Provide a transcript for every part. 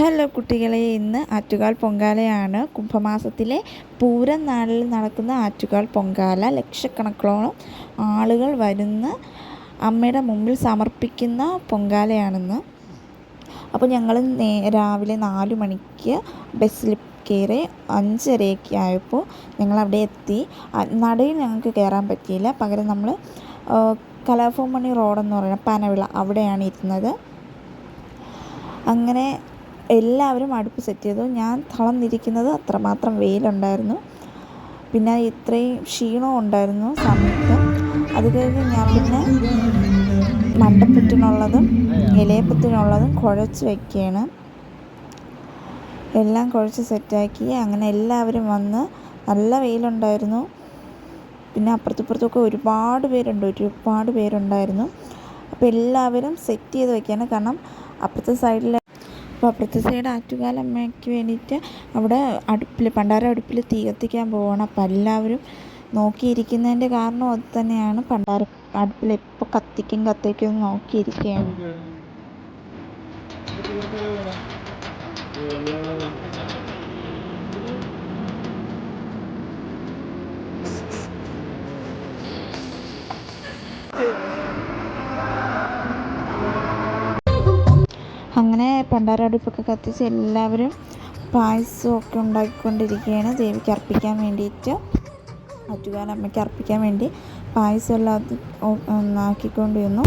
Hello കുട്ടികളെ, ഇന്ന് ആറ്റുകാൽ പൊങ്കാലയാണ്. കുംഭമാസത്തിലെ പൂരം നാളിൽ നടക്കുന്ന ആറ്റുകാൽ പൊങ്കാല. ലക്ഷക്കണക്കോളം ആളുകൾ വരുന്ന അമ്മയുടെ മുമ്പിൽ സമർപ്പിക്കുന്ന പൊങ്കാലയാണെന്ന്. അപ്പോൾ ഞങ്ങൾ രാവിലെ 4 മണിക്ക് ബസ്സിൽ കയറി 5:30 ആയപ്പോൾ ഞങ്ങളവിടെ എത്തി. നടയിൽ ഞങ്ങൾക്ക് കയറാൻ പറ്റിയില്ല. പകരം നമ്മൾ കലാഭവൻ മണി റോഡെന്ന് പറയുന്ന പനവിള അവിടെയാണ് ഇരുന്നത്. അങ്ങനെ എല്ലാവരും അടുപ്പ് സെറ്റ് ചെയ്തു. ഞാൻ തളർന്നിരിക്കുന്നത്, അത്രമാത്രം വെയിലുണ്ടായിരുന്നു. പിന്നെ ഇത്രയും ക്ഷീണവും ഉണ്ടായിരുന്നു സമയത്ത്. അത് കഴിഞ്ഞ് ഞാൻ പിന്നെ മണ്ടപ്പുറ്റിനുള്ളതും ഇലയപ്പത്തിനുള്ളതും കുഴച്ച് വയ്ക്കുകയാണ്. എല്ലാം കുഴച്ച് സെറ്റാക്കി. അങ്ങനെ എല്ലാവരും വന്ന്, നല്ല വെയിലുണ്ടായിരുന്നു. പിന്നെ അപ്പുറത്തും ഒരുപാട് പേരുണ്ടായിരുന്നു. അപ്പോൾ എല്ലാവരും സെറ്റ് ചെയ്ത് വയ്ക്കുകയാണ്. കാരണം അപ്പുറത്തെ സൈഡ് ആറ്റുകാലമ്മയ്ക്ക് വേണ്ടിയിട്ട് അവിടെ പണ്ടാര അടുപ്പിൽ തീ കത്തിക്കാൻ പോവുകയാണ്. അപ്പോൾ എല്ലാവരും നോക്കിയിരിക്കുന്നതിൻ്റെ കാരണം അത് തന്നെയാണ്. പണ്ടാര അടുപ്പിൽ എപ്പോൾ കത്തിക്കും നോക്കിയിരിക്കുകയാണ്. അങ്ങനെ പണ്ടാരടുപ്പൊക്കെ കത്തിച്ച് എല്ലാവരും പായസമൊക്കെ ഉണ്ടാക്കിക്കൊണ്ടിരിക്കുകയാണ്. ദേവിക്ക് അർപ്പിക്കാൻ വേണ്ടിയിട്ട്, ആറ്റുകാലമ്മയ്ക്ക് അർപ്പിക്കാൻ വേണ്ടി പായസം എല്ലാം ആക്കിക്കൊണ്ടിരുന്നു.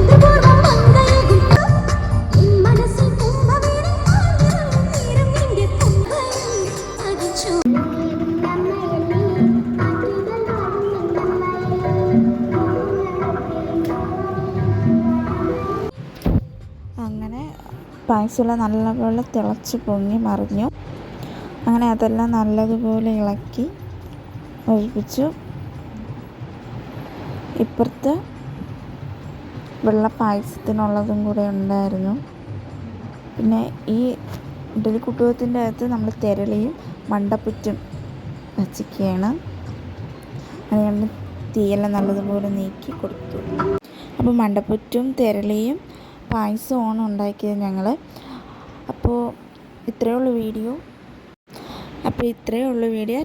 അങ്ങനെ പായസമെല്ലാം നല്ലപോലെ തിളച്ച് പൊങ്ങി മറിഞ്ഞു. അങ്ങനെ അതെല്ലാം നല്ലതുപോലെ ഇളക്കി ഒഴിപ്പിച്ചു. ഇപ്പുറത്ത് വെള്ള പായസത്തിനുള്ളതും കൂടെ ഉണ്ടായിരുന്നു. പിന്നെ ഈ ഇഡലി കുട്ടുകത്തിൻ്റെ അകത്ത് നമ്മൾ തെരളിയും മണ്ടപ്പുറ്റും വച്ചിക്കുകയാണ്. അതുകൊണ്ട് തീയെല്ലാം നല്ലതുപോലെ നീക്കി കൊടുത്തു. അപ്പോൾ മണ്ടപ്പുറ്റും തെരളിയും പായസമാണ് ഉണ്ടാക്കിയത് ഞങ്ങൾ. അപ്പോൾ ഇത്രയേ ഉള്ളൂ വീഡിയോ.